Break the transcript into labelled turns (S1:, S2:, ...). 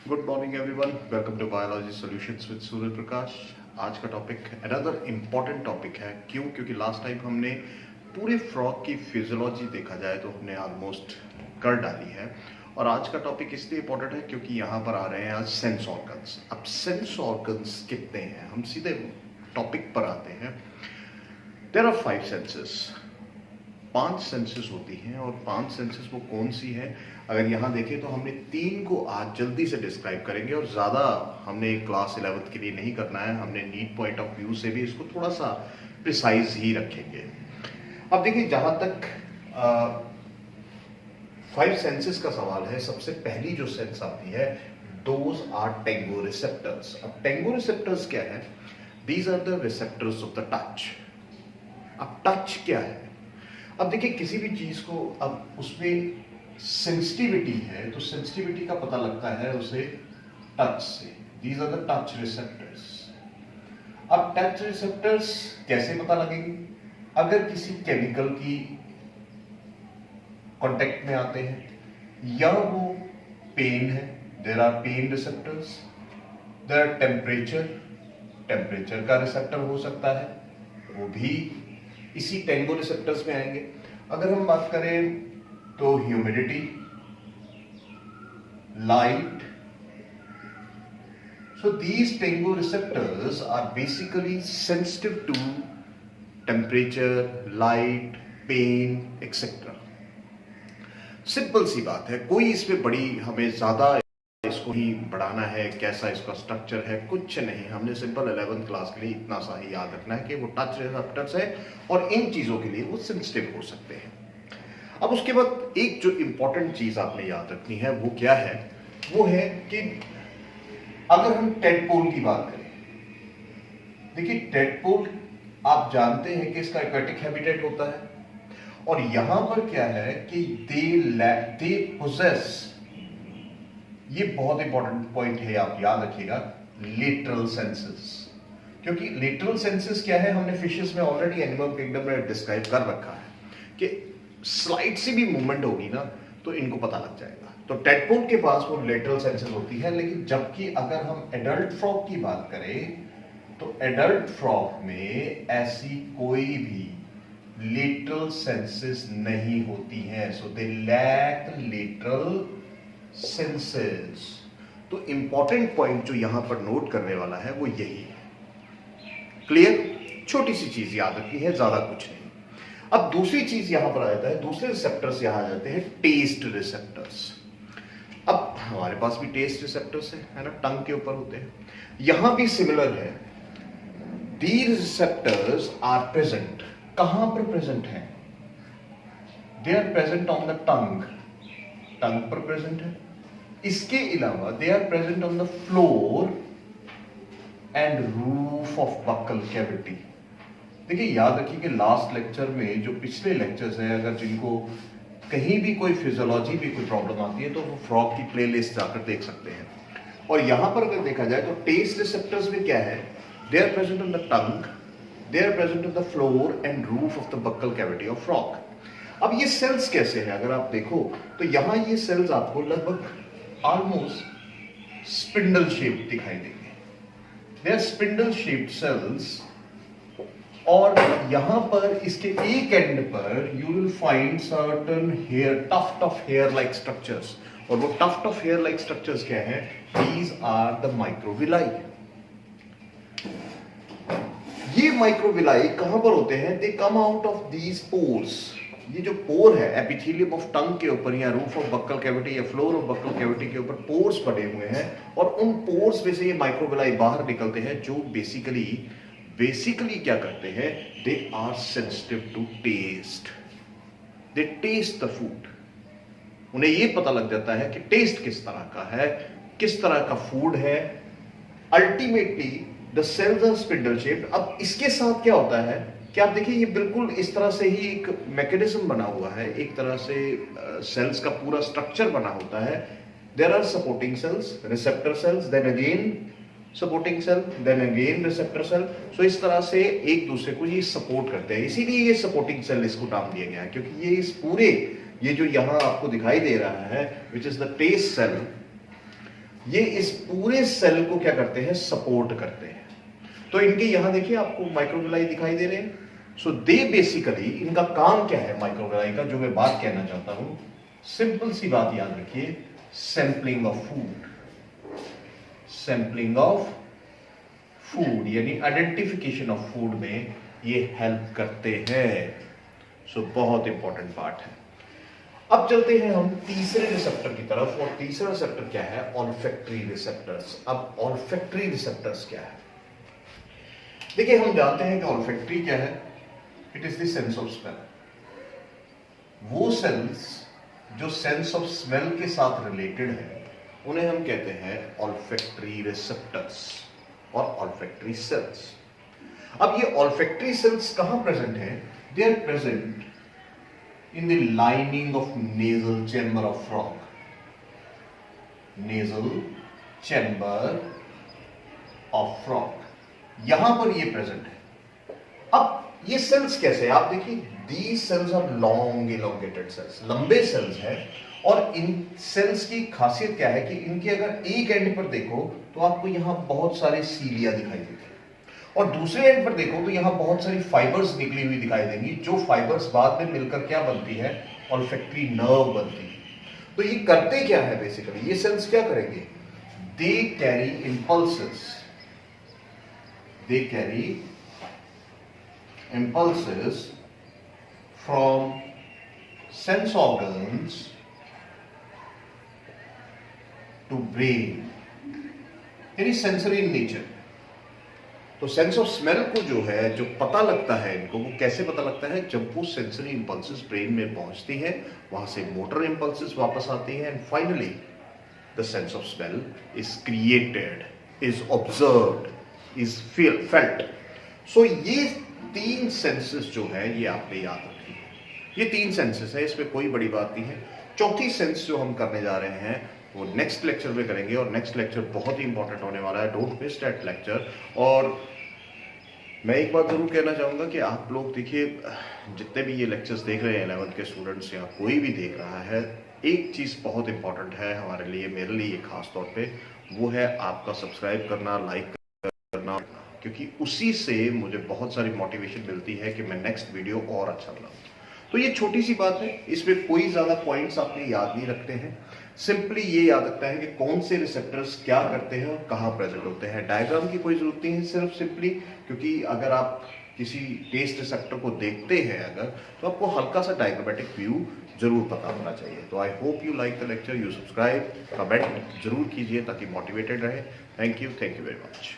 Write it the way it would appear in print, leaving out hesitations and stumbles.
S1: Good morning everyone, welcome to biology solutions with Surya Prakash. आज का topic another important topic है। क्यों? क्योंकि लास्ट टाइम हमने पूरे फ्रॉग की फिजियोलॉजी देखा जाए तो हमने ऑलमोस्ट कर डाली है, और आज का टॉपिक इसलिए इम्पॉर्टेंट है क्योंकि यहाँ पर आ रहे हैं आज सेंस ऑर्गन्स। अब सेंस ऑर्गन्स कितने हैं, हम सीधे टॉपिक पर आते हैं। देयर आर 5 सेंसेस, 5 सेंसेस होती हैं, और 5 सेंसेस वो कौन सी हैं? अगर यहाँ देखें तो हमने 3 को आज जल्दी से डिस्क्राइब करेंगे, और ज़्यादा हमने क्लास 11th के लिए नहीं करना है। हमने नीट पॉइंट ऑफ व्यू से भी इसको थोड़ा सा प्रिसाइज ही रखेंगे। अब देखिए, जहाँ तक 5 सेंसेस का सवाल है, सबसे पहली जो सेंस आती है, दोज आर टेंगो रिसेप्टर्स। अब टेंगो रिसेप्टर्स क्या है? These are the receptors of the touch. अब टच क्या है? अब देखिए, किसी भी चीज को अब उसमें सेंसिटिविटी है, तो सेंसिटिविटी का पता लगता है उसे टच से। These are the touch receptors. अब टच रिसेप्टर्स कैसे पता लगेंगे? अगर किसी केमिकल की कांटेक्ट में आते हैं, या वो पेन है, there are pain receptors. There are temperature, temperature का रिसेप्टर हो सकता है, वो भी इसी टेंगो रिसेप्टर्स में आएंगे। अगर हम बात करें तो humidity, light. So these tango receptors are basically sensitive to temperature, light, pain etcetera. Simple सी बात है, कोई इसमें बड़ी हमें ज्यादा इसको ही बढ़ाना है, कैसा इसका स्ट्रक्चर है, कुछ नहीं। हमने सिंपल 11th क्लास के लिए इतना सा ही याद रखना है कि वो टच रिसेप्टर्स है, और इन चीजों के लिए वो सेंसिटिव हो सकते हैं। अब उसके बाद एक जो इंपॉर्टेंट चीज आपने याद रखनी है, वो क्या है? वो है कि अगर हम टेडपोल की बात करें, देखिए टेडपोल आप जानते हैं कि इसका एक्वेटिक हैबिटेट होता है, और यहां पर क्या है कि दे पोजेस, ये बहुत इंपॉर्टेंट पॉइंट है, आप याद रखिएगा, लेटरल सेंसेस। क्योंकि लेटरल सेंसेस क्या है, हमने फिशेस में ऑलरेडी एनिमल किंगडम में डिस्क्राइब कर रखा है कि स्लाइट सी भी मूवमेंट होगी ना तो इनको पता लग जाएगा। तो टेडपोल के पास वो लेटरल सेंसेस होती है। लेकिन जबकि अगर हम एडल्ट फ्रॉग की बात करें तो एडल्ट फ्रॉग में ऐसी कोई भी लेटरल सेंसेस नहीं होती हैं। सो दे लैक लेटरल सेंसेस। तो इंपॉर्टेंट पॉइंट जो यहां पर नोट करने वाला है वो यही है। क्लियर? छोटी सी चीज याद रखनी है, ज्यादा कुछ नहीं। अब दूसरी चीज यहां पर आ जाता है, दूसरे रिसेप्टर्स यहां आ जाते हैं, टेस्ट रिसेप्टर्स। अब हमारे पास भी टेस्ट रिसेप्टर्स है ना, टंग के ऊपर होते हैं। यहां भी सिमिलर है। These receptors are present. कहां पर प्रेजेंट है? They are present on the tongue, tongue पर प्रेजेंट है। इसके अलावा they are present on the floor and roof of buccal cavity. देखिए, याद रखिए कि लास्ट लेक्चर में जो पिछले लेक्चर्स हैं, अगर जिनको कहीं भी कोई फिजियोलॉजी भी कोई प्रॉब्लम आती है तो वो फ्रॉग की प्लेलिस्ट जाकर देख सकते हैं। और यहां पर अगर देखा जाए तो टेस्ट रिसेप्टर्स में क्या है? They are present on the tongue, they are present on the floor and roof of the buccal cavity of frog. अब ये सेल्स कैसे हैं? अगर आप देखो तो यहां ये सेल्स आपको लगभग ऑलमोस्ट स्पिंडल शेप दिखाई देंगे। They are spindle shaped cells, और यहां पर इसके एक एंड पर you will find certain hair, tuft of hair like structures. और वो tuft of hair like structures क्या है? These are the microvilli. ये माइक्रोविलाई कहां पर होते हैं? They come out of these pores. ये जो पोर है एपिथेलियम ऑफ टंग के ऊपर, या रूफ ऑफ बक्कल कैविटी या फ्लोर ऑफ बक्कल कैविटी के ऊपर पोर्स बने हुए हैं, और उन पोर्स में से ये माइक्रोविलाई बाहर निकलते हैं, जो बेसिकली क्या करते हैं? They are sensitive to taste. They taste the food. उन्हें ये पता लग जाता है कि टेस्ट किस तरह का है, किस तरह का फूड है। Ultimately the cells are spindle shaped. अब इसके साथ क्या होता है कि आप देखिए, ये बिल्कुल इस तरह से ही एक मैकेनिज्म बना हुआ है, एक तरह से सेल्स का पूरा स्ट्रक्चर बना होता है। There are supporting cells, receptor cells, then again supporting cell, then again receptor cell. So इस तरह से एक दूसरे को ये सपोर्ट करते हैं, इसीलिए ये सपोर्टिंग सेल इसको नाम दिया गया है। क्योंकि ये इस पूरे, ये जो यहां आपको दिखाई दे रहा है, which is the taste cell, ये इस पूरे सेल को क्या करते हैं, सपोर्ट करते हैं। तो इनके यहां देखिए आपको माइक्रोविलाई दिखाई दे रहे हैं। सो दे बेसिकली, इनका काम क्या है माइक्रोविलाई का, जो मैं बात कहना चाहता हूं, सिंपल सी बात याद रखिए, sampling of food, sampling of food यानी आइडेंटिफिकेशन ऑफ फूड में ये हेल्प करते हैं। सो बहुत इंपॉर्टेंट पार्ट है। अब चलते हैं हम तीसरे रिसेप्टर की तरफ, और तीसरा रिसेप्टर क्या है, ऑल्फैक्टरी रिसेप्टर्स। अब ऑल्फैक्टरी रिसेप्टर्स क्या है, देखिए हम जानते हैं कि ऑल्फैक्टरी क्या है, it is the sense of smell. वो सेल्स जो सेंस ऑफ स्मेल के साथ रिलेटेड है उन्हें हम कहते हैं ऑल्फैक्टरी रिसेप्टर्स और ऑल्फैक्टरी सेल्स। अब ये ऑल्फैक्टरी सेल्स कहां प्रेजेंट है, they are present in the lining of nasal chamber of frog, nasal chamber of frog, यहां पर ये प्रेजेंट है। अब ये सेल्स कैसे है, आप देखिए, these cells are long elongated cells, लंबे सेल्स हैं। और इन सेल्स की खासियत क्या है कि इनके अगर एक एंड पर देखो तो आपको यहां बहुत सारे सीलिया दिखाई देते हैं, और दूसरे एंड पर देखो तो यहां बहुत सारी फाइबर्स निकली हुई दिखाई देंगी, जो फाइबर्स बाद में मिलकर क्या बनती है, ऑल्फैक्टरी नर्व बनती है। तो ये करते क्या है बेसिकली, ये सेल्स क्या करेंगे, they carry impulses, they carry impulses from sense organs to brain, यानी सेंसरी इन नेचर। तो सेंस ऑफ स्मेल को जो है, जो पता लगता है इनको, वो कैसे पता लगता है, जब वो सेंसरी इंपल्सेस ब्रेन में पहुंचती है, वहां से मोटर इंपल्सेस वापस आती हैं, and finally the sense of smell is created, is observed, is felt. So ये तीन सेंसेस जो है ये आपने याद रखी है। ये तीन सेंसेस है, इसमें कोई बड़ी बात नहीं है। चौथी सेंस जो हम करने जा रहे हैं वो नेक्स्ट लेक्चर में करेंगे, और नेक्स्ट लेक्चर बहुत ही इंपॉर्टेंट होने वाला है, डोंट मिस दैट लेक्चर। और मैं एक बात जरूर कहना चाहूंगा कि आप लोग देखिए, जितने भी ये लेक्चर्स देख रहे हैं 11th के स्टूडेंट्स या कोई भी देख रहा है, एक चीज़ बहुत इंपॉर्टेंट है हमारे लिए, मेरे लिए खास तौर पे, वो है आपका सब्सक्राइब करना, लाइक करना, क्योंकि उसी से मुझे बहुत सारी मोटिवेशन मिलती है कि मैं नेक्स्ट वीडियो और अच्छा बनाऊँ। तो ये छोटी सी बात है, इसमें कोई ज़्यादा पॉइंट्स आपने याद नहीं रखते हैं, सिंपली ये याद रखना है कि कौन से रिसेप्टर्स क्या करते हैं और कहाँ प्रेजेंट होते हैं। डायग्राम की कोई जरूरत नहीं है, सिर्फ सिंपली, क्योंकि अगर आप किसी टेस्ट रिसेप्टर को देखते हैं अगर, तो आपको हल्का सा डायग्रामेटिक व्यू जरूर पता होना चाहिए। तो I hope you like the lecture, you subscribe, comment जरूर कीजिए ताकि मोटिवेटेड रहे। Thank you very much.